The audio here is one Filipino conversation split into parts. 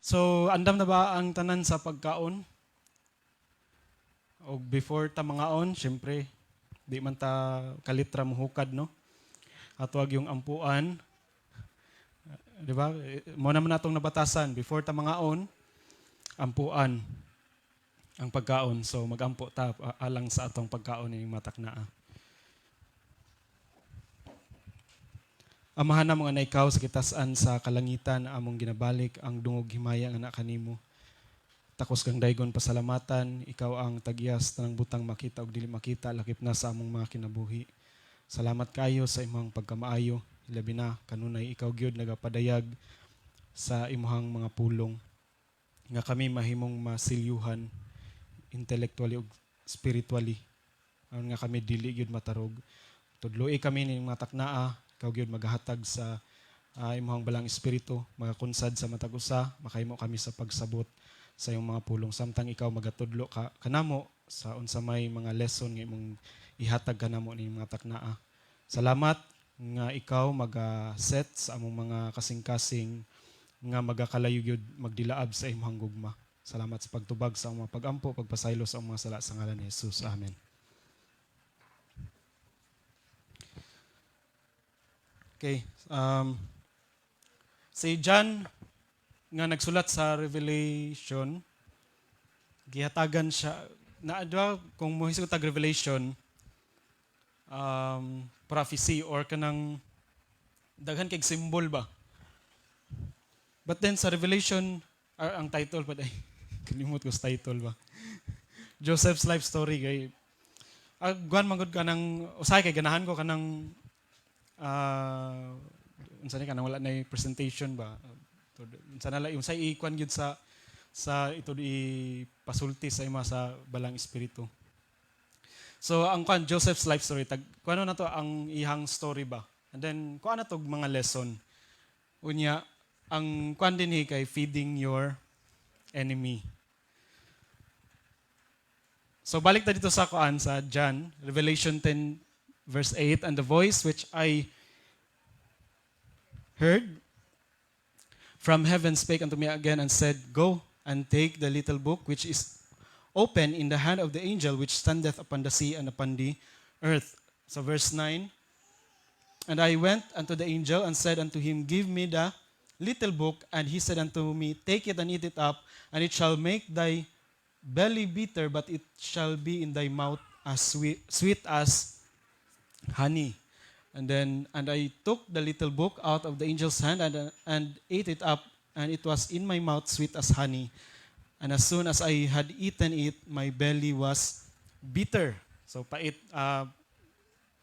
So, andam na ba ang tanan sa pagkaon? O before ta mangaon, syempre, di man ta kalitra muhukad, no? At wag yung ampuan, di ba? Mo naman natong nabatasan, before ta mangaon, ampuan ang pagkaon. So, magampo ta alang sa atong pagkaon ni mataknaa. Amahan na mga na ikaw sa kitasan sa kalangitan among ginabalik ang dungog himaya nga na kanimo. Takos kang daygon pasalamatan, ikaw ang tagyas tanang butang makita ug dili makita lakip na sa among mga kinabuhi. Salamat kayo sa imong pagkamaayo, labi na kanunay ikaw gyud nagapadayag sa imong mga pulong nga kami mahimong masilyuhan intellectually ug spiritually. Aron nga kami dili gyud matarog. Tudloy kami ning mga taknaa, ikaw gyud maghatag sa imong balang espiritu, magakunsad sa matag usa, makahimo kami sa pagsabot sa iyong mga pulong samtang ikaw magatudlo ka kanamo sa unsa may mga lesson nga imong ihatag kanamo ni mga taknaa. Salamat nga ikaw mag-set sa among mga kasing-kasing nga magakalayo gyud magdilaab sa imong gugma. Salamat sa pagtubag sa among pagampo, pagpasaylo sa among mga sala sa ngalan ni Jesus. Amen. Okay. Si John nga nagsulat sa Revelation, gihatagan siya, na kung mohisog tag Revelation, prophecy or kanang daghan kay symbol ba. But then sa Revelation, ang title pa day, kalimot ko sa title ba. Joseph's life story kay guan manggod ka ng usay kay ganahan ko kanang unsa ni kanang wala na presentation ba. Unsa na lang yung sa ikuan gyud sa ito di pasulti sa ima sa balang espiritu. So ang kuan Joseph's life story tag kuano na to ang ihang story ba. And then kuan na to mga lesson. Unya ang kuan din kay feeding your enemy. So balik ta dito sa kuan sa John, Revelation 10 verse 8, and the voice which I heard from heaven spake unto me again and said, Go and take the little book which is open in the hand of the angel which standeth upon the sea and upon the earth. So verse 9, and I went unto the angel and said unto him, Give me the little book. And he said unto me, Take it and eat it up, and it shall make thy belly bitter, but it shall be in thy mouth as sweet as honey. And I took the little book out of the angel's hand and ate it up, and it was in my mouth sweet as honey. And as soon as I had eaten it, my belly was bitter. So pait,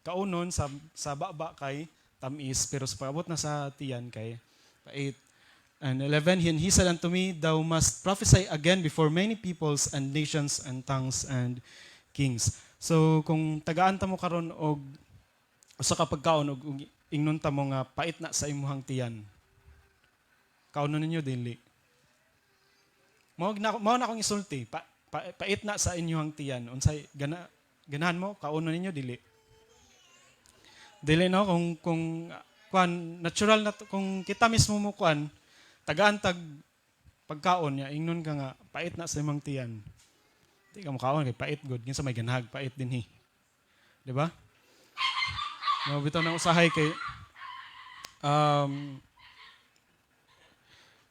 kaunon sa baba kay tamis, pero sa pagabot na sa tiyan kay pait. And 11, and he said unto me, Thou must prophesy again before many peoples and nations and tongues and kings. So kung tagaan ta mo karon og usa ka pagkaon og ingnon ta mo nga pait na sa imuhang tiyan. Kaunon ninyo dili. Mao na akong isulti, pait na sa inyong tiyan. Unsay ganahan mo kaunon ninyo dili. Dili no kung kuan natural na kung kita mismo mo kuan tagaan tag pagkaon niya ingnon ka nga pait na sa imong tiyan. Di ka mo kaon kay pait good kinsa may ganahag pait dinhi. Di ba? No, bitaw nang usahay kay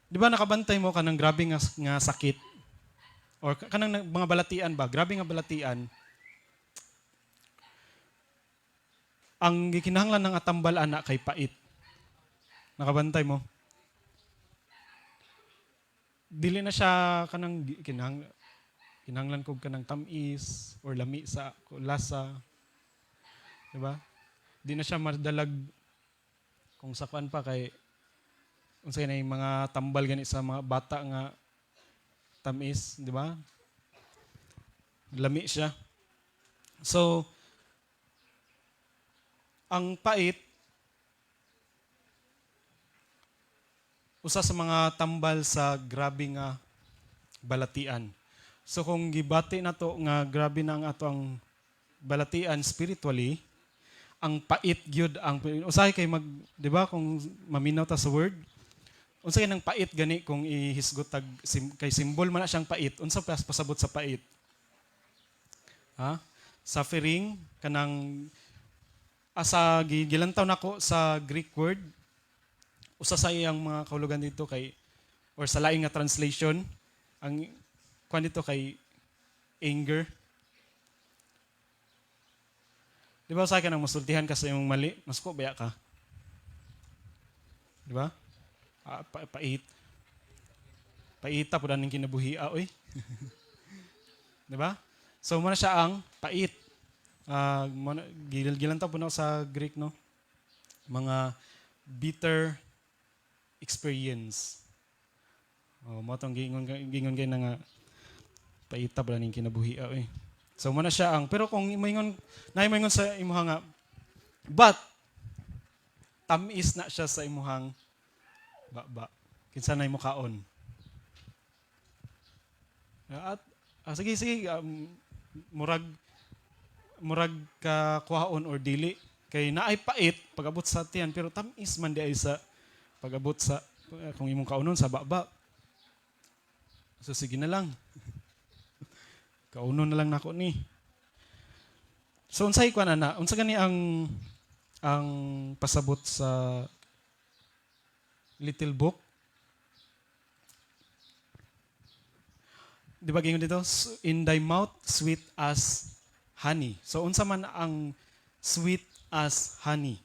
di ba nakabantay mo kanang grabe nga sakit or kanang mga balatian ba? Grabe nga balatian. Ang gikinahanglan ng atambal ana kay pait. Nakabantay mo? Dili na siya kanang kinahanglan kog kanang tamis or lami sa lasa. Di ba? Di na siya madalag kung sa kuan pa kay unsay na yung mga tambal gani sa mga bata nga tamis, di ba? Lami siya. So ang pait usa sa mga tambal sa grabe nga balatian. So kung gibati na to nga grabe na ang ato ang balatian spiritually, ang pait gyud ang usahay kay mag 'di ba kung maminaw ta sa word Unsa nang pait gani kung ihisgot kay symbol man na siyang pait. Unsa pasabot sa pait? Ha? Suffering kanang asa gilantaw nako sa Greek word usa sa iyang mga kahulugan dito kay or sa laing nga translation ang kuan dito kay anger. Di ba sa akin ang masultihan ka sa imong mali, mas ko baya ka. Di ba? Pait. Paita po ning kinabuhi oy. Di ba? So muna siya ang pait. Gilantaw po na sa Greek no. Mga bitter experience. Mo tong gingon kay nga paita ba ning kinabuhi oy. So muna siya ang pero kung moingon sa imuhang nga but tamis na siya sa imuhang ba kinsa na imo kaon. At sige murag ka kuhaon or dili kay naay pait pag-abot sa tiyan pero tamis man di ay sa pag-abot sa kung imong kaunon sa baba. So sige na lang. Kaunon na lang nako ni. So unsay kuan ana? Unsa gani ang pasabot sa little book? Di ba gingon dito? In thy mouth sweet as honey. So unsa man ang sweet as honey?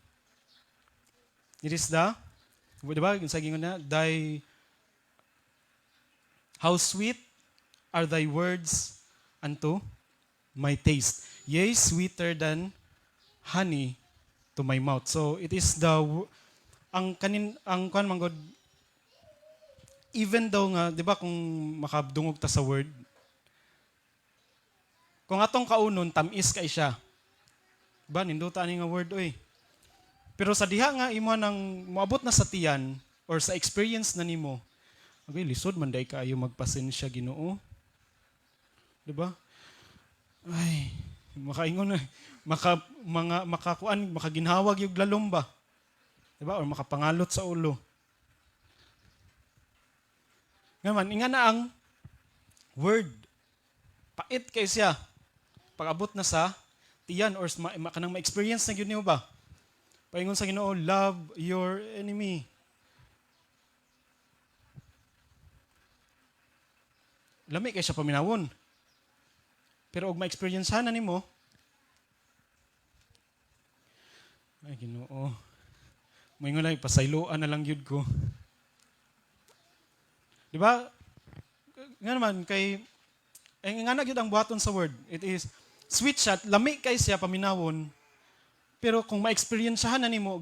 It is di ba sa gingon na how sweet are thy words unto my taste. Yea, sweeter than honey to my mouth. So it is ang kuan man god even though nga, di ba kung makadungog ta sa word, kung atong kaunon, tamis kay siya. Ba, ninduta ani nga word, oy. Pero sa diha nga, imo nang moabot na sa tiyan, or sa experience na nimo, okay, lisod man day kayo magpasensya Ginoo. Di ba? Ay, makaingon na, makaginhawag yung lalom ba? Di ba? Or makapangalot sa ulo. Ngaman, inga na ang word. Pait kay siya. Pag-abot na sa tiyan or kanang ma-experience na yun niyo ba? Paingon sa Ginoo, love your enemy. Lami kay siya paminawon. Pero og ma-experience na nimo, ay Ginoo. Moingon na pasayloan na lang yun ko. Di ba? Nga naman, nga na yun ang buhaton sa word. It is, sweet siya, lami kay siya, paminawon, pero kung ma-experiencehan na nimo,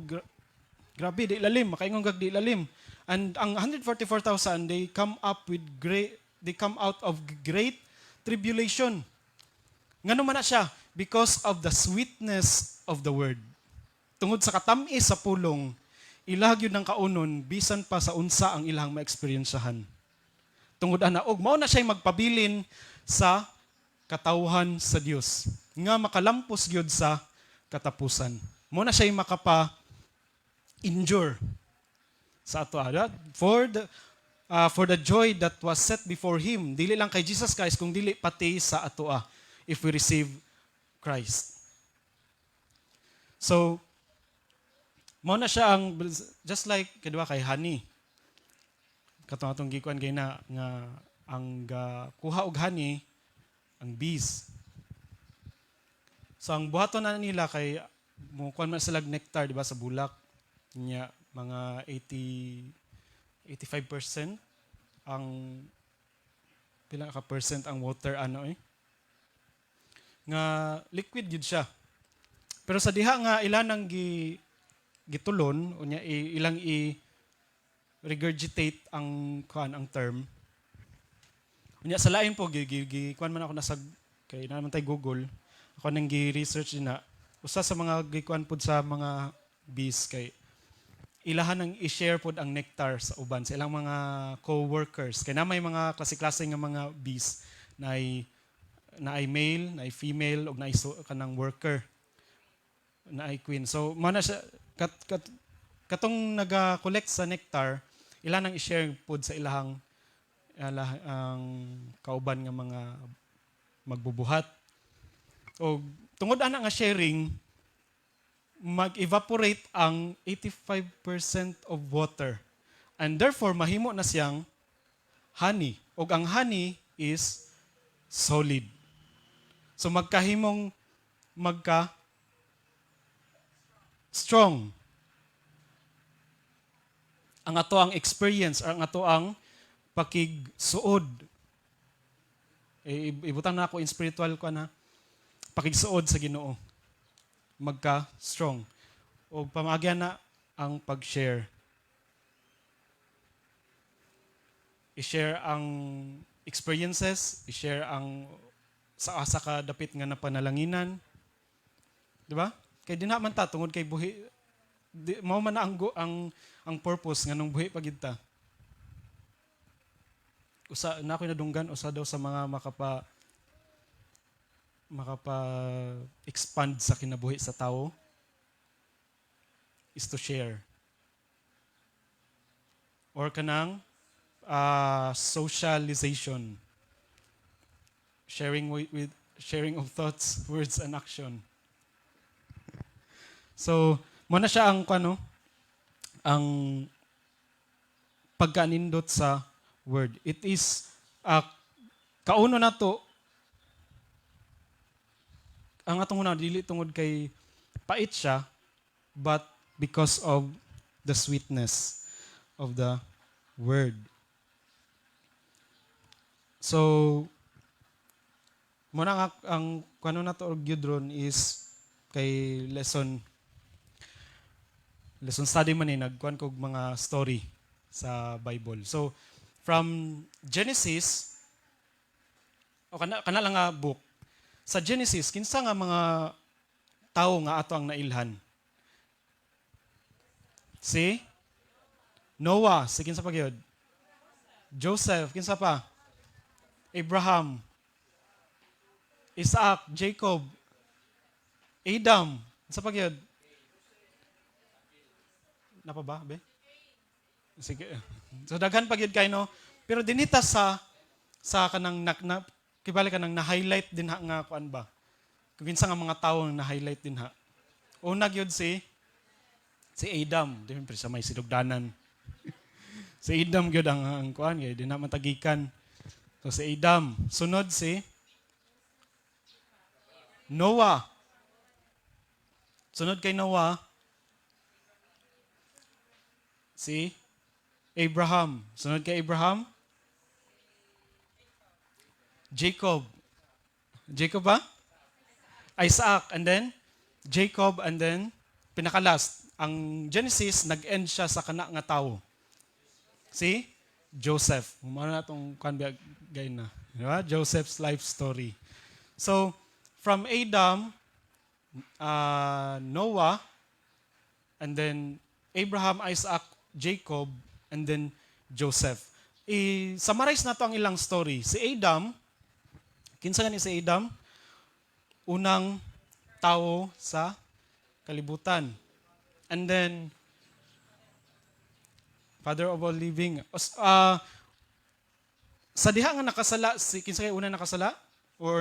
grabe, di lalim, makaingon gag di lalim. And ang 144,000, they come out of great tribulation. Nga naman na siya, because of the sweetness of the word. Tungod sa katamis sa pulong, ilag yun ng kaunon, bisan pa sa unsa ang ilang ma-experiencehan. Tungod og mao na siya magpabilin sa katawhan sa Dios nga makalampos gyud sa katapusan. Mao na siya makapa-endure sa ato for the joy that was set before him, dili lang kay Jesus Christ kung dili pati sa ato if we receive Christ. So mao na siya ang just like kadwa kay honey. Katong atong gikuan kay na nga ang kuha og honey ang bees. So ang buhaton na nila kay mo kuan man sila nectar di ba sa bulak nya mga 85% ang pila ka percent ang water nga liquid yun siya. Pero sa diha nga ilan ang gitulon unya ilang regurgitate ang term. Unya sa lain po kuan man ako nasa kay naman tay Google. Ako nang gi-research din na usa sa mga gikuan pod sa mga bees kay ilahan ang i-share pod ang nectar sa uban sa ilang mga co-workers. Kay na may mga klase-klase nga mga bees na ay male, na ay female ug na ay kanang worker. Na ay queen. So mana siya katong naga-collect sa nectar ilan ang i-share pod sa ilahang ang kauban nga mga magbubuhat. O tungod ana nga sharing, mag-evaporate ang 85% of water. And therefore, mahimo na siyang honey. O ang honey is solid. So magkahimong magka-strong. Ang ato ang experience, ang ato ang pakigsuod. Ibutang na ako in spiritual ko na pakigsuod sa Ginoo. Magka-strong. O pamagyan na ang pag-share. I-share ang experiences, i-share ang sa asa ka dapit nga napanalanginan. Di ba? Kay di na man ta tungod kay buhi mao man na ang purpose nganong buhi pagid ta. Usa na ako nadunggan usa daw sa mga makapa-expand sa kinabuhi sa tao is to share. Or kanang socialization. Sharing of thoughts, words, and action. So, muna siya ang ang pagkanindot sa word. It is kauno na to ang atong una dili tungod kay pait siya, but because of the sweetness of the word. So, muna nga ang kano na to og Gudron is kay lesson study man nagkuan kog mga story sa Bible. So, from Genesis o kana lang nga book. Sa Genesis kinsa nga mga tawo nga ato ang nailhan? Si Noah, si kinsa pa gyud? Joseph, kinsa pa? Abraham, Isaac, Jacob, Adam, kinsa pa gyud? Napa ba, be? Sige. So daghan pa gyud kay no. Pero dinita sa kanang kibali kanang na-highlight din ha nga kuan ba? Kung kinsa nga mga tawo nga na-highlight din ha. Una gyud si Adam, dili sa may silugdanan. Si Adam gyud ang kuan kay di na matagikan. So si Adam, sunod si Noah. Sunod kay Noah si Abraham. Sunod kay Abraham Jacob. Jacob ba? Isaac, and then Jacob, and then pinakalast. Ang Genesis, nag-end siya sa kana nga tawo. Si Joseph. Umano na itong kanbiyagay na. Diba? Joseph's life story. So, from Adam, Noah, and then Abraham, Isaac, Jacob, and then Joseph. I-summarize na to ang ilang story. Si Adam, kinsa gani si Adam? Unang tao sa kalibutan. And then, father of all living. Sa diha nga nakasala, kinsa kay una nakasala? Or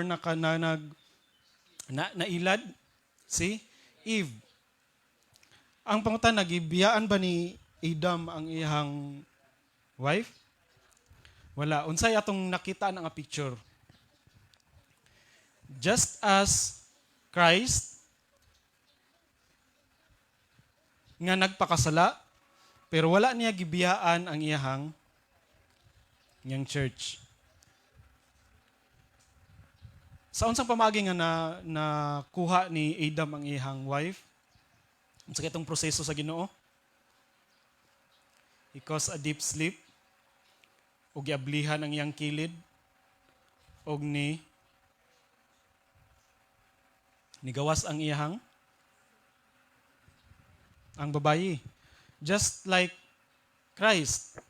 nailad? Si Eve. Ang pangutan, nagibiyaan ba ni Adam ang iyang wife? Wala. Unsay atong nakita na nga picture. Just as Christ nga nagpakasala, pero wala niya gibiyaan ang iyang church. Sa unsang pamagi nga nakuha ni Adam ang iyang wife? Unsa kay itong proseso sa Ginoo? He caused a deep sleep, o giablihan ang iyang kilid, o nigawas ang iyang ang babayi. Just like Christ.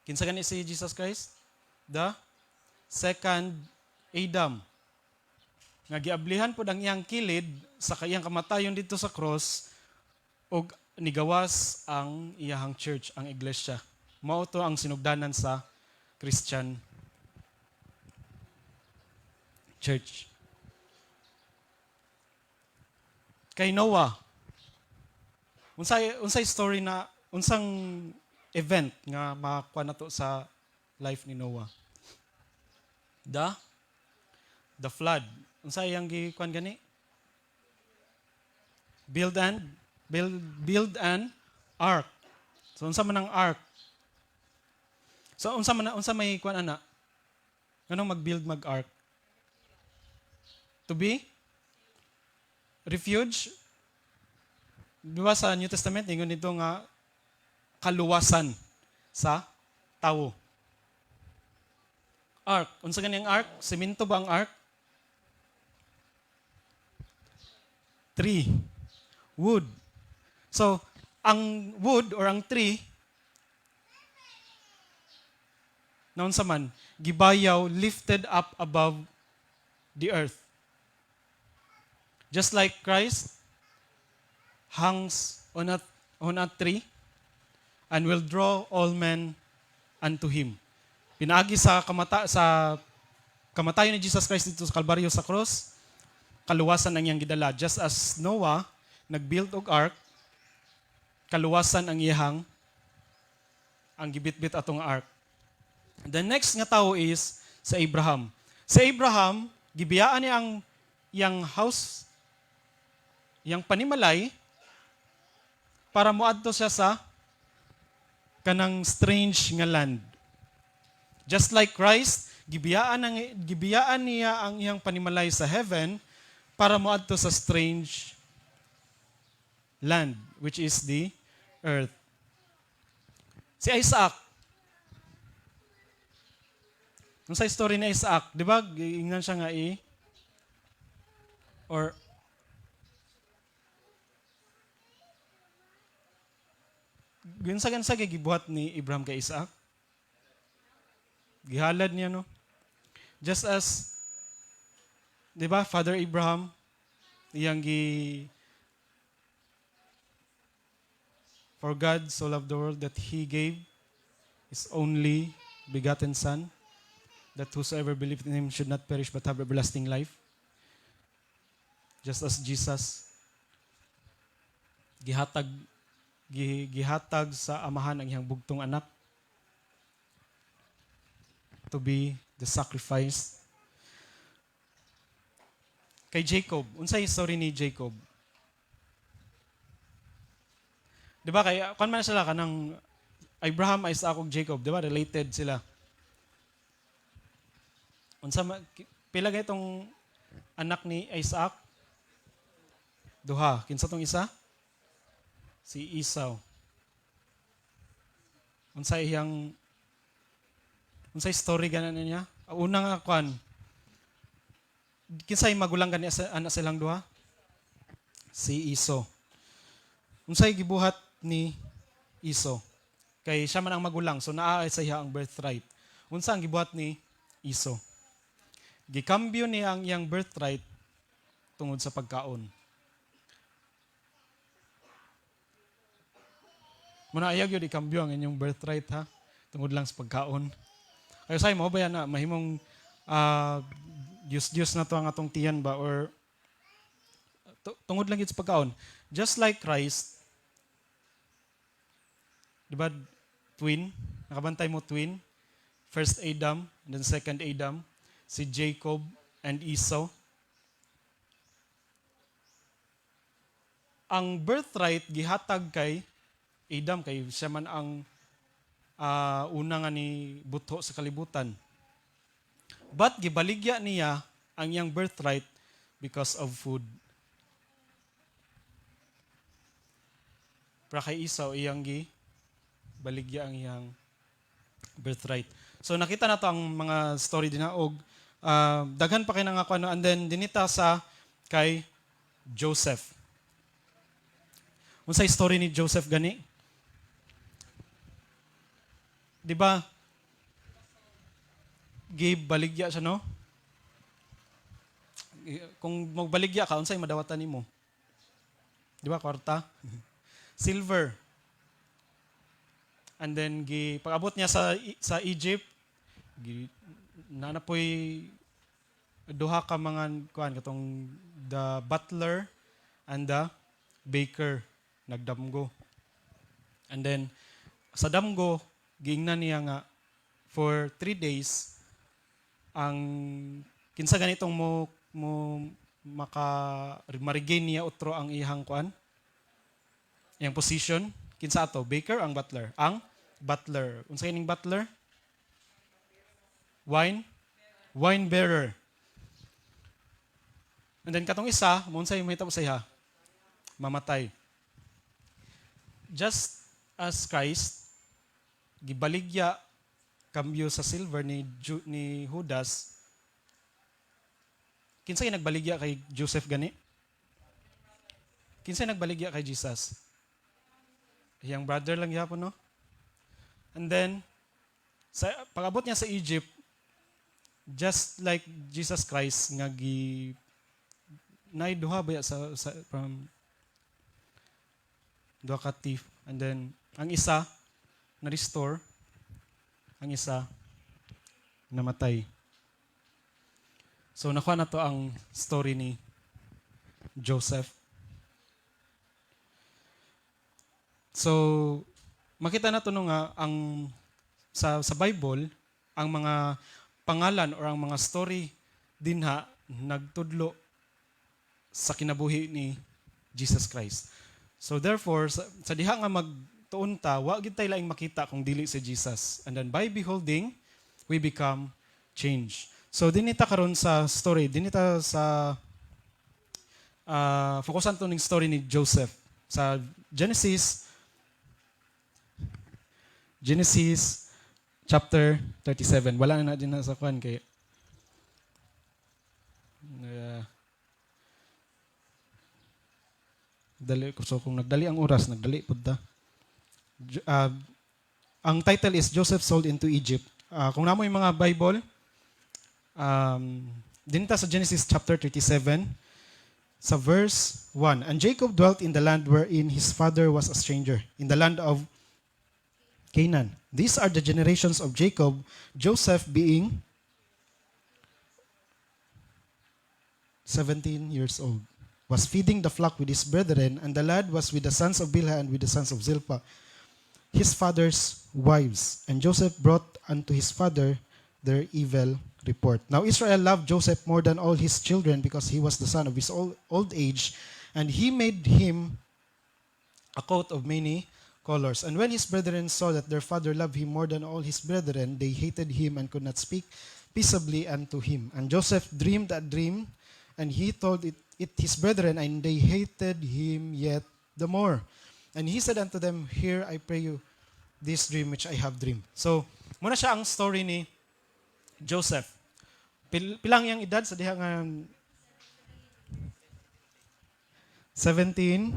Kinsa gani si Jesus Christ? The second Adam. Nga giablihan po ang iyang kilid sa kayang kamatayon dito sa cross, o nigawas ang iyahang church, ang iglesia. Mao to ang sinugdanan sa Christian church. Kay Noah, unsay story na unsang event nga makakuha nato sa life ni Noah? The flood. Unsay yang gikuan gani? Build an ark. So unsa man ang ark? So unsa may kuan ana? Nganong mag-build mag-ark? To be refuge. Di ba sa New Testament, ingon nito nga kaluwasan sa tawo. Ark. Unsa gani ang ark? Semento ba ang ark? Tree. Wood. So, ang wood or ang tree, naon sa man, gibayaw, lifted up above the earth. Just like Christ hangs on a tree and will draw all men unto Him. Pinaagi sa kamatayon ni Jesus Christ dito sa Kalbaryo sa cross, kaluwasan ang iyang gidala. Just as Noah nag-build og ark, kaluwasan ang iyang ang gibitbit atong ark. The next nga tao is sa Abraham. Sa Abraham, gibiyaan niya ang iyang house, iyang panimalay, para moadto siya sa kanang strange nga land. Just like Christ, gibiyaan niya ang iyang panimalay sa heaven para moadto sa strange land, which is the earth. Si Isaac. Nung sa story ni Isaac, di ba, ingnan siya nga or ginsa-gansa gibuhat ni Abraham kay Isaac. Gihalad niya, no? Just as, di ba, Father Abraham, iyang for God so loved the world that He gave His only begotten Son, that whosoever believed in Him should not perish but have everlasting life. Just as Jesus gihatag sa amahan ang iyang bugtong anak to be the sacrifice. Kay Jacob, unsay story ni Jacob? Di ba kay kan man sila kanang Abraham, Isaac ug Jacob, di ba related sila? Pila gay itong anak ni Isaac? Duha. Kinsa tong isa? Si Esau. Unsay story ganan niya? Una nga kwan. Kinsay magulang gani anak silang duha? Si Esau. Unsay gibuhat ni Esau? Kay siya man ang magulang, so naa sa iya ang birthright. Unsa ang gibuhat ni Esau? Gikambyo niya ang iyang birthright tungod sa pagkaon. Muna ayag yun ikambyo ang inyong birthright, ha? Tungod lang sa pagkaon. Kayo sa'yo, mo ba yan na mahimong Diyos na to ang atong tiyan ba? Or tungod lang yun sa pagkaon. Just like Christ, di ba, twin? Nakabantay mo twin? First Adam, and then second Adam, si Jacob and Esau. Ang birthright gihatag kay Adam, kay siya man ang una nga ni butho sa kalibutan. But gibaligya niya ang iyang birthright because of food. Para kay Esau, iyang baligya ang iyang birthright. So nakita na to ang mga story din na og daghan pa kay nga kuno, and then dinita sa kay Joseph. Unsay story ni Joseph gani? Di ba? Gibaligya siya, no? Kung magbaligya ka, unsay madawatan nimo? Di ba, kwarta? silver. And then pag-abot niya sa Egypt, nanapoy duha ka mga kuan katong the butler and the baker nagdamgo. And then sa damgo giingnan niya nga for 3 days ang kinsa ganitong mo marigain niya utro ang ihang kuan, iyang position. Kinsa ato? Baker ang butler? Ang butler. Unsa kining butler? Wine bearer. And then katong isa, mo unsay mahitabo sa iha? Mamatay. Just as Christ gibaligya kambyo sa silver ni Judas, kinsay nagbaligya kay Joseph gani? Kinsay nagbaligya kay Jesus? Iyang brother lang yapon, no? And then pag-abot niya sa Egypt, just like Jesus Christ nga duha ba from duha ka thief, and then ang isa na restore, ang isa namatay. So nakuha na to ang story ni Joseph. So makita na to nga ang sa Bible, ang mga pangalan or ang mga story dinha nagtudlo sa kinabuhi ni Jesus Christ. So therefore, sa diha nga magtuon ta, wa gid tay laing makita kung dili si Jesus. And then by beholding, we become changed. So dinita karon sa story, dinita sa fokusan to ning story ni Joseph sa Genesis chapter 37. Wala na din sa kwan kay dali ko, so kung nagdali ang oras, nagdali pud ta. Ang title is Joseph sold into Egypt. Kung namo yung mga Bible, dinita sa Genesis chapter 37 sa verse 1. And Jacob dwelt in the land wherein his father was a stranger, in the land of Canaan. These are the generations of Jacob, Joseph being 17 years old, was feeding the flock with his brethren, and the lad was with the sons of Bilhah and with the sons of Zilpah, his father's wives. And Joseph brought unto his father their evil report. Now Israel loved Joseph more than all his children, because he was the son of his old age, and he made him a coat of many colors. And when his brethren saw that their father loved him more than all his brethren, they hated him and could not speak peaceably unto him. And Joseph dreamed a dream, and he told it his brethren, and they hated him yet the more. And he said unto them, Hear, I pray you, this dream which I have dreamed. So, muna siya ang story ni Joseph. Pilang yang edad sa diha nga 17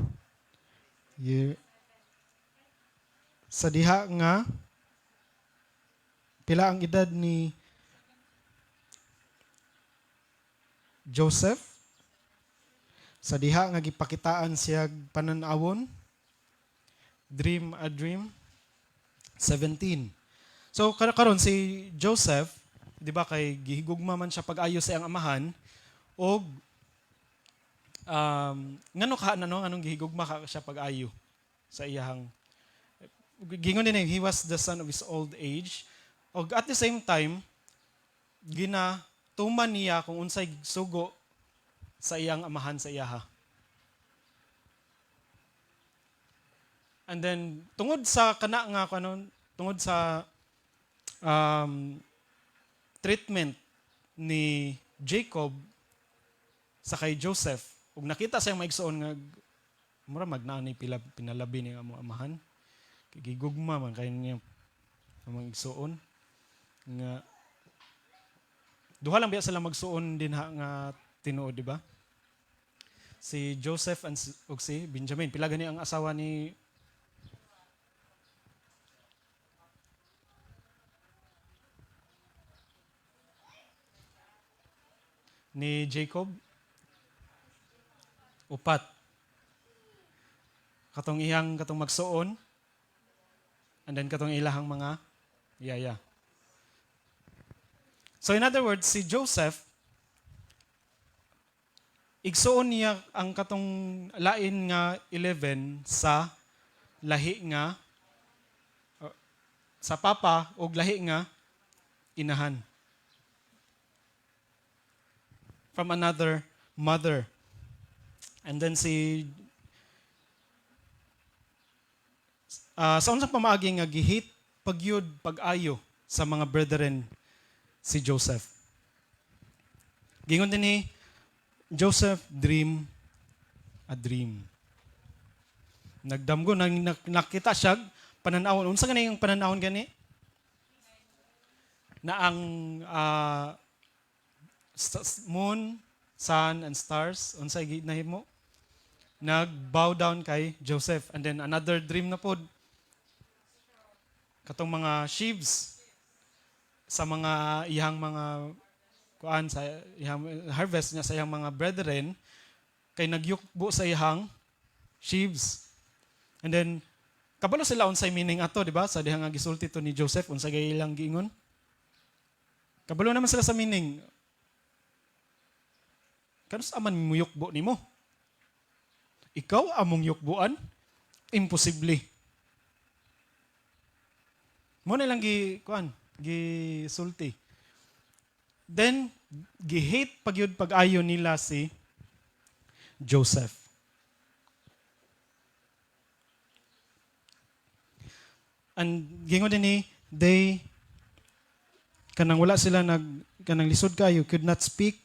year sa diha nga pila ang edad ni Joseph sa diha nga gipakitaan siya panan-awon, dream a dream, 17. So karon si Joseph, di ba, kay gihigugma man siya pag-ayo sa iyang amahan, og anong gihigugma ka siya pag-ayo sa iyang gingon din he was the son of his old age, og at the same time ginatuman niya kung unsay sugo sa iyang amahan sa iyaha. And then tungod sa tungod sa treatment ni Jacob sa kay Joseph, ug nakita sa iyang maigsoon nga mura magnaanay pinalabi ni among amahan, gigugma man kay niya among igsoon nga duha lang biya sila magsuon din nga tinuod, di ba? Si Joseph ug si Benjamin, pila gani ang asawa ni Jacob? Upat. katong iyang katong magsuon, and then katong ilahang mga yaya. So in other words, si Joseph, igsuon niya ang katong lain nga 11 sa lahi nga sa papa o lahi nga inahan. From another mother. And then sa unsang pamaagi nga gihit pagyud pag-ayo sa mga brethren si Joseph. Gingon din ni Joseph dream a dream. Nagdamgo nakita siya pananawon. Unsa gani yung pananawon gani? Na ang moon, sun, and stars, unsay ginahimo? Nag-bow down kay Joseph. And then another dream na pod, katong mga sheaves sa mga iyang mga kuan sa iyang harvest niya sa iyang mga brethren kay nagyukbo sa iyang sheaves. And then kabalo sila unsay meaning ato, di ba? Sa dihang nga gisulti to ni Joseph unsay gay ilang giingon? Kabalo naman sila sa meaning. Kanus aman muyukbo nimo? Ikaw among yukbuan? Imposible. Mo na lang gisulti. Then gihate pagyud pag-ayo nila si Joseph. And gingon din ni they kanang wala sila kanang lisod kayo could not speak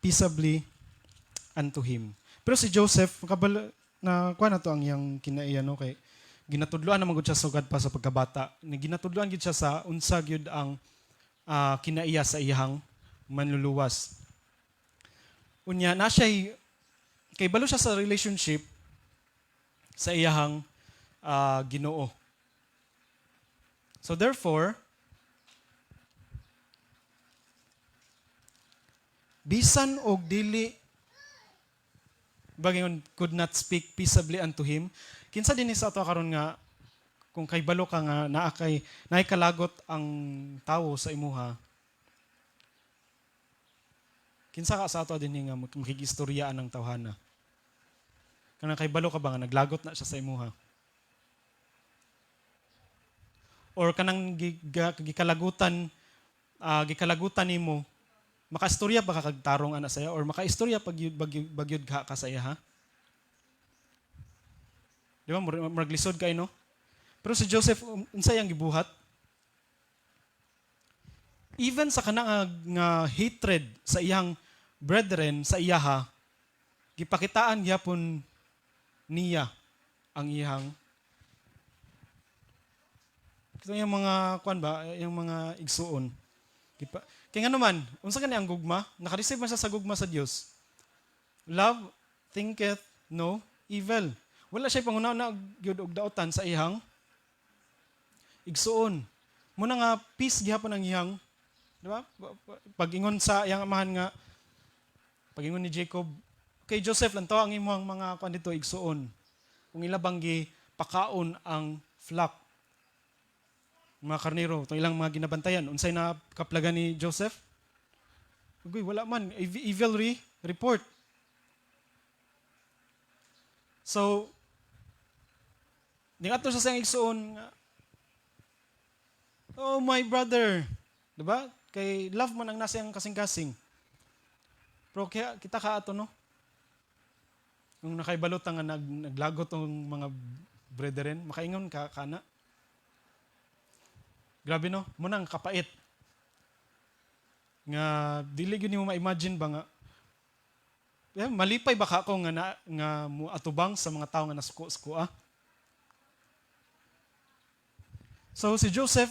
peaceably unto him. Pero si Joseph na kuan na to ang iyang kinaiya no kay ginatudloan naman gud siya sugad pa sa pagkabata. Ginatudloan gid siya sa unsa gyud ang kinaiya sa iyang manluluwas. Unya na siya kay balo siya sa relationship sa iyang Ginoo. So therefore, bisan og dili bagingon could not speak peaceably unto him, kinsa dinhi sa ato karon nga kung kay balo ka nga naay kalagot ang tawo sa imuha, kinsa ka sa ato dinhi nga makigistoryaan ang tawhana? Kanang kay balo ka ba nga naglagot na siya sa imuha? Or kanang gikalagutan nimo, makaistorya ba ka kagtarong ana saya or makaistorya bagyud ka sa iya ha? Di ba maglisod kay no? Pero si Joseph unsay ang gibuhat? Even sa kanang nga hatred sa iyang brethren sa iyaha, gipakitaan gyapon niya ang iyang yung mga kuan ba, yung mga igsuon. Kaya nga naman, unsa gani ang gugma? Naka-receive man siya sa gugma sa Dios. Love thinketh no evil. Wala siya pangunaw gyud og daotan sa iyang igsuon. Muna nga peace gihapon ang iyang, di ba? Pag-ingon sa iyang amahan nga pag-ingon ni Jacob, kay Joseph lang to ang imong mga kuan dito igsuon. Kung ilabang gi pakaon ang flock mga karnero, itong ilang mga ginabantayan. Unsay na kaplagan ni Joseph? Ugoy, wala man. Evil report. So, ningat to sa siyang igsuon, oh my brother. Diba? Kay love man ang nasa yung kasing-kasing. Pero kaya kita ka ato, no? Kung nakaibalot nga naglagot ang mga brethren, makaingon ka kana. Grabe no, munang kapait. Nga dili gyud nimo ma-imagine ba nga malipay ba ka ako nga atubang sa mga tawo nga nasuko-suko ah? So si Joseph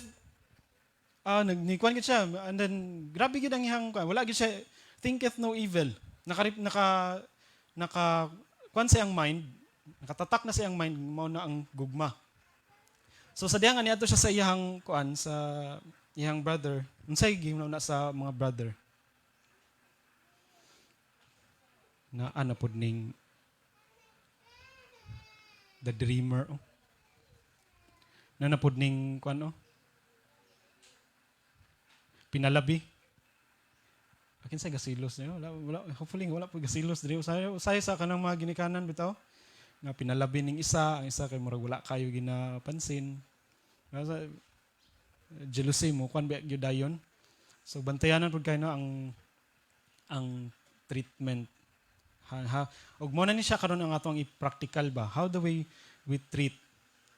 nagkuan gid siya and then grabe gid ang iyang wala gid siya thinketh no evil. Naka kuan sa iyang mind, nakatatak na sa iyang mind mao na ang gugma. So sa diha nga niadto siya sa iyang kuan sa iyang brother. Unsay gihimo na sa mga brother? Na ana pod ning the dreamer. Na napod ning kuan pinalabi. Akin sa gasilos niyo. Hopefully wala po gasilos diri usay sa kanang mga ginikanan bitaw. Nga pinalabi ning isa, ang isa kay murag wala kayo ginapansin. Nga jealousy mo kuan ba gyud dayon. So bantayanan pud kay ang treatment. Ug mo na ni siya karon ang atong i-practical ba. How do we treat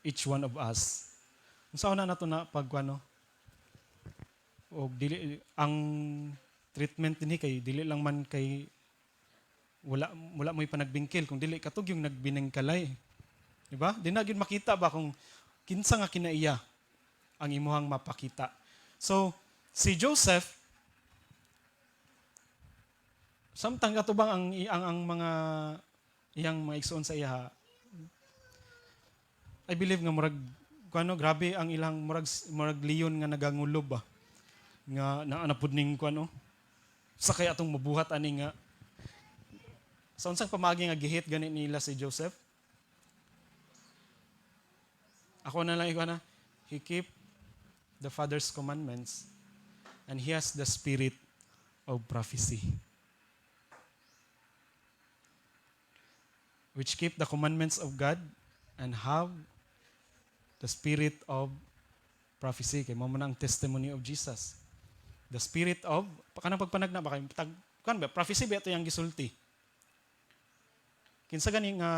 each one of us? Unsa na nato na pagkuano? Og dili ang treatment dinhi kay dili lang man kay wala mo'y panagbingkil kung dili katug yung nagbinengkalay. Di ba? Di na gyud makita ba kung kinsa nga kinaiya ang imuhang mapakita. So, si Joseph samtang katubang ang mga iyang mga igsoon sa iya. I believe nga murag kuano grabe ang ilang murag leon nga nagangulob ba. Nga naanapod ning kuano. Sa kaya atong mabuhat ani nga sa unsang pamagi nga gihit gani nila si Joseph. Ako na lang ikaw na, he keep the Father's commandments and he has the spirit of prophecy. Which keep the commandments of God and have the spirit of prophecy. Kay mo man ang testimony of Jesus. The spirit of, kanang pagpanagna ba kayo, kan ba, prophecy ba ito yung gisulti? Kinsa gani nga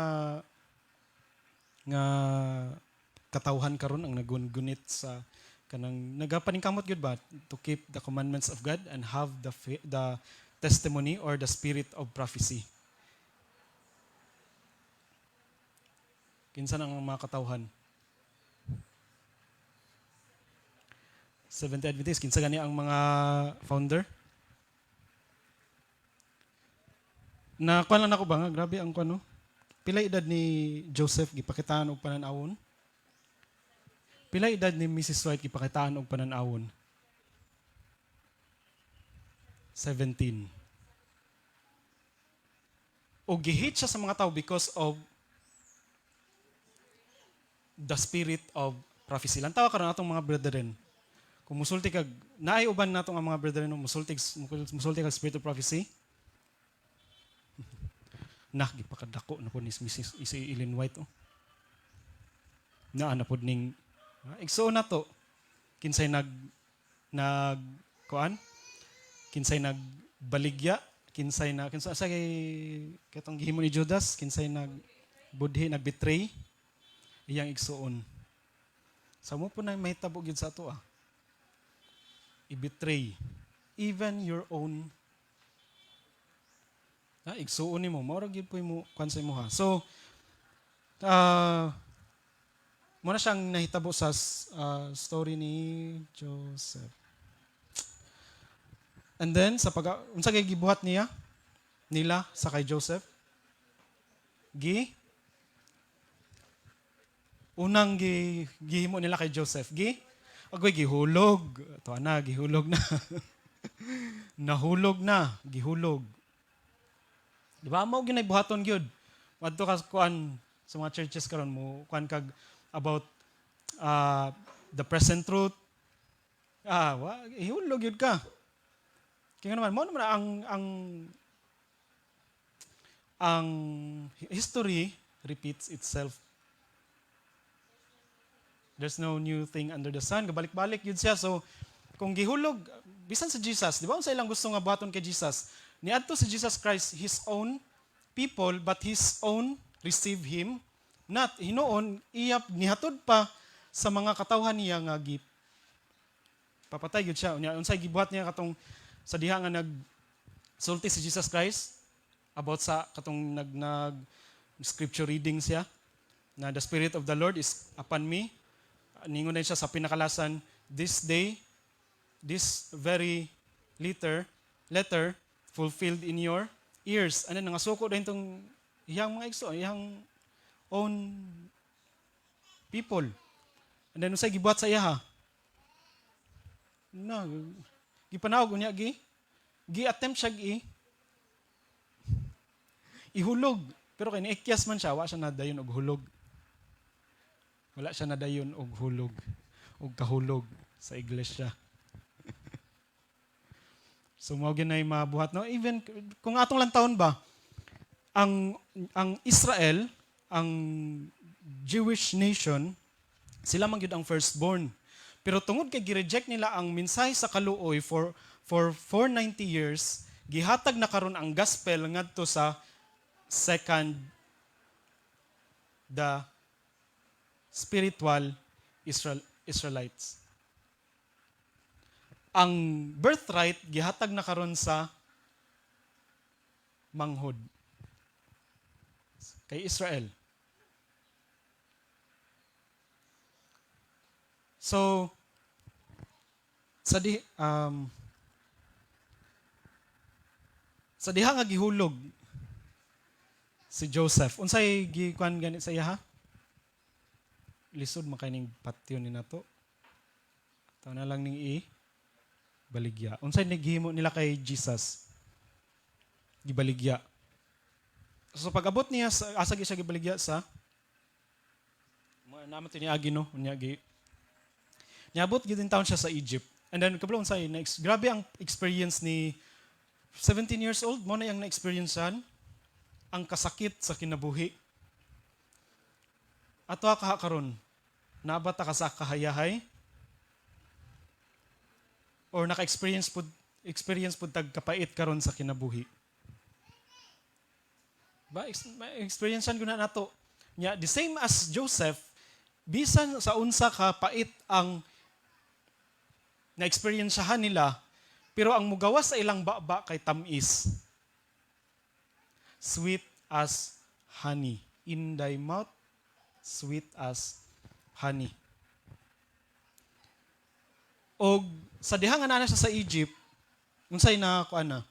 katawhan karon ang nagungunit sa kanang nagapaningkamot gyud ba to keep the commandments of God and have the testimony or the spirit of prophecy. Kinsa nang mga katawhan? Seventh-day Adventist, kinsa gani ang mga founder? Na kuan lang ako ba nga, grabe ang kuno. Pila edad ni Joseph gipakitaan og pananawon? Pila edad ni Mrs. White gipakitaan og pananawon? 17. O gihit siya sa mga tao because of the spirit of prophecy. Lantawa karon atong mga brethren. Kung musulti kag naay uban nato nga mga brethren musulti kag spirit of prophecy. Gipakadako na po ni Mrs. Ellen White na pod ning igsoon na to kinsay kuan kinsay nagbaligya kinsay sa kay katong gihimo ni Judas kinsay nagbetray iyang igsoon. Sa mo po na mahitabo gyud sa ato i-betray even your own igsuon nimo mao ra gyud po mo kwan sa imo ha. So mo na siyang nahitabo sa story ni Joseph. And then sa unsa kay gibuhat nila sa kay Joseph? Unang gihimo nila kay Joseph. Agoy gihulog. Ito na, gihulog na. Nahulog na, gihulog. Di ba? Mao ginay buhaton gyud. Wadto ka kuan sa mga churches karon mo kuan kag about the present truth. Ihulog gyud ka. Kaya naman mo naman ang history repeats itself. There's no new thing under the sun. Gabalik-balik yun siya. So, kung gihulog, bisan sa Jesus, di ba? Unsa ilang gusto nga baton kay Jesus? Niadto si Jesus Christ, His own people, but His own receive Him. Not, hinoon, nihatod pa sa mga katawhan niya nga papatay yun siya. Unsay gibuhat niya katong sa diha nga nagsulti si Jesus Christ about sa katong scripture reading siya na the Spirit of the Lord is upon me. Ningon din siya sa pinakalasan, this day, this very letter fulfilled in your ears. Ano, nangasuko din itong iyang mga igso, iyang own people. And then, usay gibuhat sa iya ha? Gipanawag niya, gi-attempt siya, ihulog. Pero kay ni-ikyas man siya, wa siya na dayon og hulog. Wala siya nadayon og hulog, og kahulog sa iglesia. So mao ginay mabuhat no, even kung atong lang taon ba ang Israel, ang Jewish nation, sila man gyud ang firstborn. Pero tungod kay gi-reject nila ang mensahe sa kaluoy for 490 years, gihatag na karon ang gospel ngadto sa second, the spiritual Israelites. Ang birthright gihatag na karon sa manghod kay Israel. So sa diha nga gihulog si Joseph, unsay gikuan ganit sa iya ha? Lisod makaining patio ni nato. Taw na lang ning baligya. Unsay naghimo nila kay Jesus? Gibaligya. So pag-abot niya asa siya gibaligya sa naman tiniagi no, unya gi. Niabot gyud taon siya sa Egypt. And then kabalo unsay grabe ang experience ni 17 years old mo na yang na-experiencean ang kasakit sa kinabuhi. Ato ka karon, nabata ka sa kahayahay or naka-experience pud tag kapait karon sa kinabuhi. Ba experiencean guna nato. Nya the same as Joseph, bisan sa unsa ka pait ang na-experiencehan nila, pero ang mugawas sa ilang baba kay tamis. Sweet as honey. In thy mouth, sweet as honey. Og sa diha nga naa siya sa Egypt, unsay na kuan na?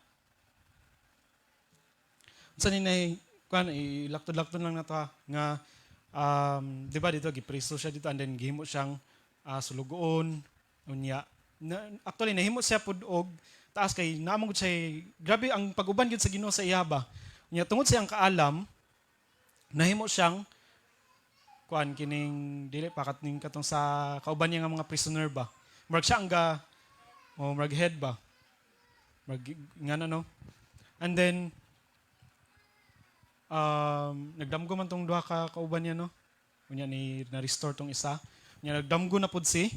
Unsa ni nay kuan ilaktod-laktod lang nato nga di ba dito gipreso siya dito and then gihimo siyang sulugoon unya. Actually nahimo siya pud og taas kay naamong gud siya grabe ang pag-uban gyud sa Ginoo sa iya ba. Unya tungod sa iyang kaalam nahimo siyang kuan kining dili pa katning katong sa kauban niya nga mga prisoner ba. Murag siya ang murag head ba. Murag ngano no. And then nagdamgo man tong duha ka kauban niya no. Unya ni na-restore tong isa. Unya nagdamgo na pud si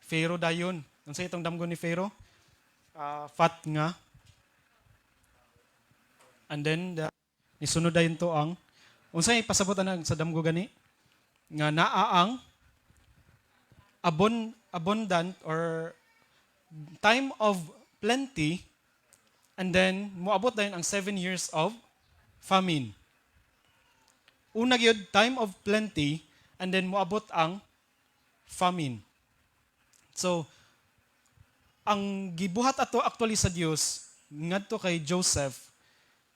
Pharaoh dayon. Unsay itong damgo ni Pharaoh? Fat nga. And then nisunod dayon to ang unsay pasabotan sa damgo gani? Nga naaang abundant or time of plenty and then moabot dayon ang 7 years of famine. Una gyud time of plenty and then moabot ang famine. So ang gibuhat ato actually sa Dios ngadto kay Joseph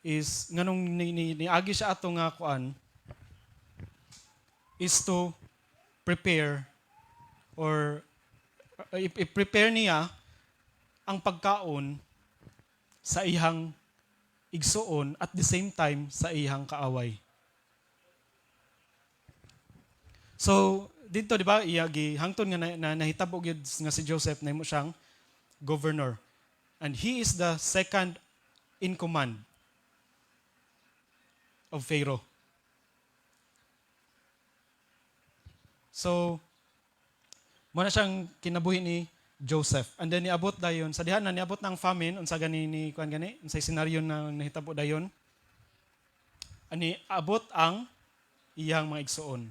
is nganong niagi siya ato nga kuan is to prepare or i-prepare niya ang pagkaon sa ihang igsuon at the same time sa ihang kaaway. So dito di ba iyagi hangtod nga nahitabo gyud nga si Joseph nahimo siyang governor and he is the second in command of Pharaoh. So mo na siyang kinabuhi ni Joseph. And then niabot dayon sa diha na niabot ng famine unsa gani ni kuan gani unsay senaryo na nahitabo dayon. Ani abot ang iyang mga igsuon.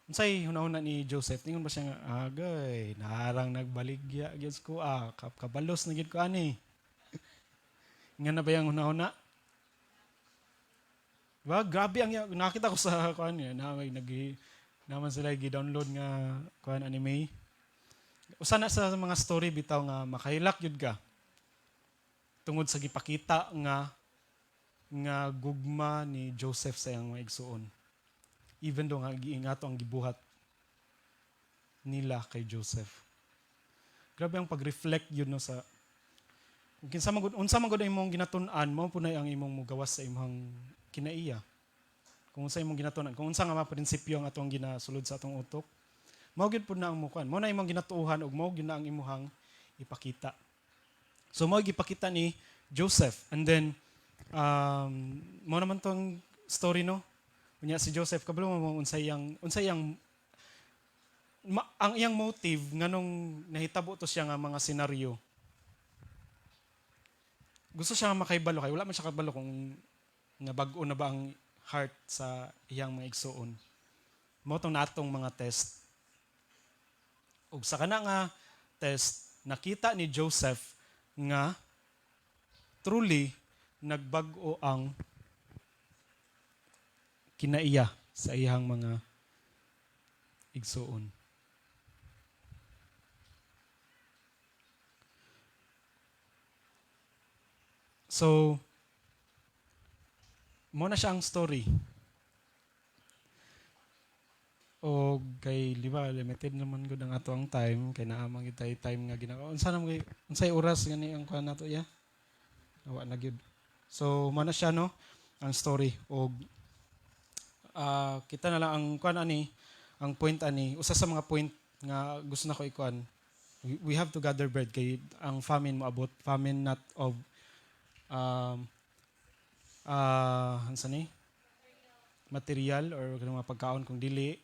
Unsay hunahuna ni Joseph? Tingon ba siya nga, agay, naharang nagbaligya, gyud ko, kabalos na gyud ko ani. Nga na ba yung hunahuna? Diba? Grabe ang nakita ko sa kuan niya, naman sila gi-download nga kuan anime. Usa na sa mga story bitaw nga makahilak gyud ka. Tungod sa gipakita nga gugma ni Joseph sa iyang mga igsuon. Even though nga giingato ang gibuhat nila kay Joseph. Grabe ang pag-reflect yun no sa unsa man gud imong ginatun-an mo punay ang imong mugawas sa imong kinaiya. kung unsa imong ginatunan, kung unsa nga mga prinsipyo ang atong ginasulod sa atong utok, mao gyud pud na ang mukuan. Mao na imong ginatuohan ug mao gyud na ang imuhang ipakita. So mao gipakita ni Joseph. And then mao naman tong story no. Unya si Joseph kabalo mo unsay ang iyang motive nganong nahitabo to siya nga mga senaryo. Gusto siya nga makaibalo kay wala man siya kabalo kung nga bag-o na ba ang heart sa iyang mga igsoon. Mao tong natong mga test. Ug sa kana nga test, nakita ni Joseph nga truly nagbag-o ang kinaiya sa iyang mga igsoon. So, mo na siya ang story. O kay liba limited naman gud ang ato ang time kay naa man gid time nga ginagawa. Unsa na unsay oras gani ang kuan nato ya? Wa na gyud. So, mo na siya no ang story og kita na lang ang kuan ani, ang point ani, usa sa mga point nga gusto na ko ikuan. We have to gather bread kay ang famine moabot, famine not of hansa ni material or kanang mga pagkaon kung dili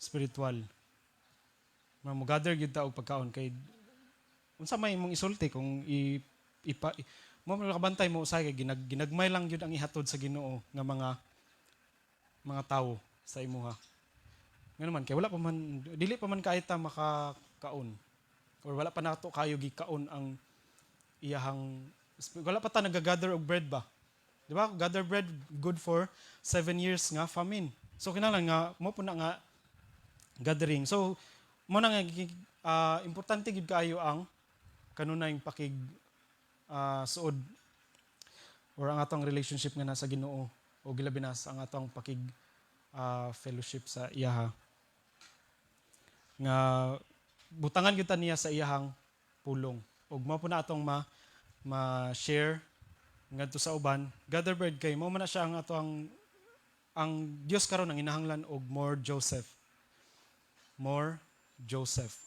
spiritual. Mo gather gyud ta og pagkaon kay unsa may imong isulti kung mo makabantay mo usay kay ginagmay lang gyud ang ihatod sa Ginoo nga mga tawo sa imuha. Ngano man kay wala pa man dili pa man kaita makakaon or wala pa nato kayo gikaon ang iyahang wala pa ta nagagather og bread ba? Di ba? Gather bread good for 7 years nga famine. So kinahanglan nga mo po na nga gathering. So mo na nga importante gid kaayo ang kanunayng pakig suod or ang atong relationship nga nasa Ginoo o gilabi na sa ang atong pakig fellowship sa iyaha. Nga butangan gyud ta niya sa iyahang pulong. Ug mao po na atong ma-share ngadto sa uban. Gather bread kay mao man na siya ang atong ang Dios karon ang inahanglan og more Joseph. More Joseph.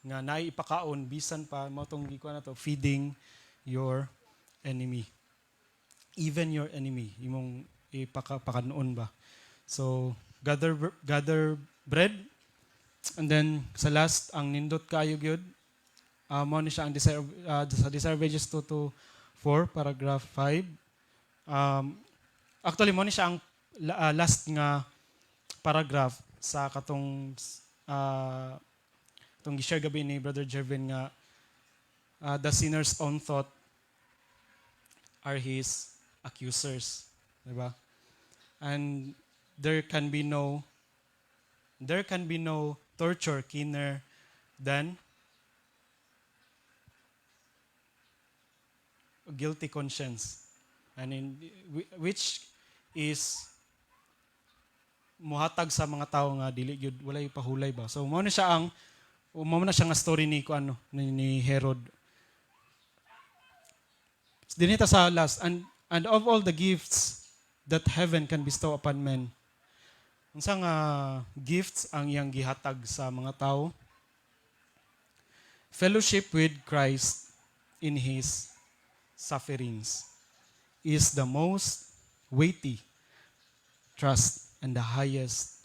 Nga naay ipakaon bisan pa mao tong gikuan nato feeding your enemy. Even your enemy imong ipakanoon ba. So gather bread and then sa last ang nindot kaayo gyud mao ni siya ang sa Desire of Ages 2 to 4 paragraph 5. Actually mo ni siya ang last nga paragraph sa katong itong gi-share gabi ni Brother Jervin nga the sinner's own thought are his accusers, diba? And there can be no torture keener than guilty conscience, and which is muhatag sa mga tao nga dili gyud walay pahulay ba. So mao na siya nga story ni ni Herod. Dinita sa last and of all the gifts that heaven can bestow upon men. Unsa nga gifts ang iyang gihatag sa mga tao? Fellowship with Christ in his sufferings is the most weighty trust and the highest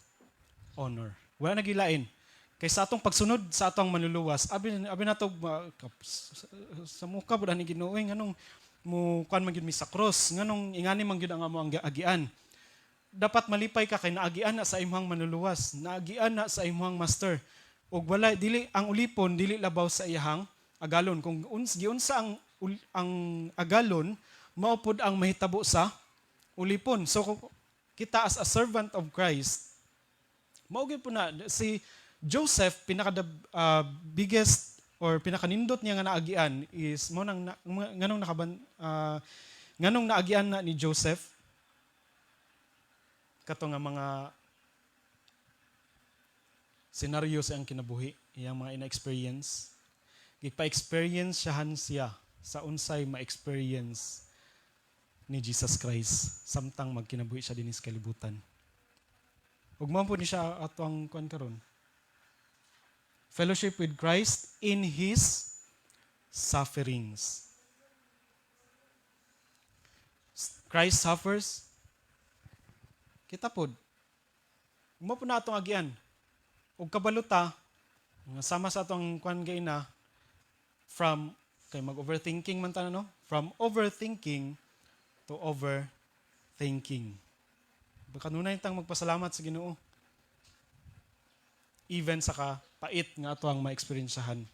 honor. Wala nagilain. Kay sa atong pagsunod sa atong manluluwas, abi nato sa muka pud ani Ginoo nganong mo kuan man gyud mi sa cross, nganong ingani man gyud ang amo ang agian. Dapat malipay ka kay naagian na sa imong manluluwas, naagian na sa imong master. Ug wala dili ang ulipon dili labaw sa iyahang agalon. Kung giunsa ang agalon, mao pod ang mahitabo sa ulipon. So kita as a servant of Christ, mao gyud po na si Joseph biggest or pinakanindot niya nga naagian is mo nang nganong naagian na ni Joseph kato nga mga senaryo sa ang kinabuhi, iyang mga ina-experience. Gipa-experience siya sa unsay ma-experience ni Jesus Christ samtang magkinabuhi siya dinis kalibutan. Ug mao po ni siya ato ang kuan karon. Fellowship with Christ in His sufferings. Christ suffers. Kita pod. Mao po na atong agian. Ug kabaluta nga sama sa atong kuan gaina from kay mag-overthinking man ta no? From overthinking to overthinking. Kanunay tang magpasalamat sa Ginoo. Even sa kapait nga ato ang ma-experiencehan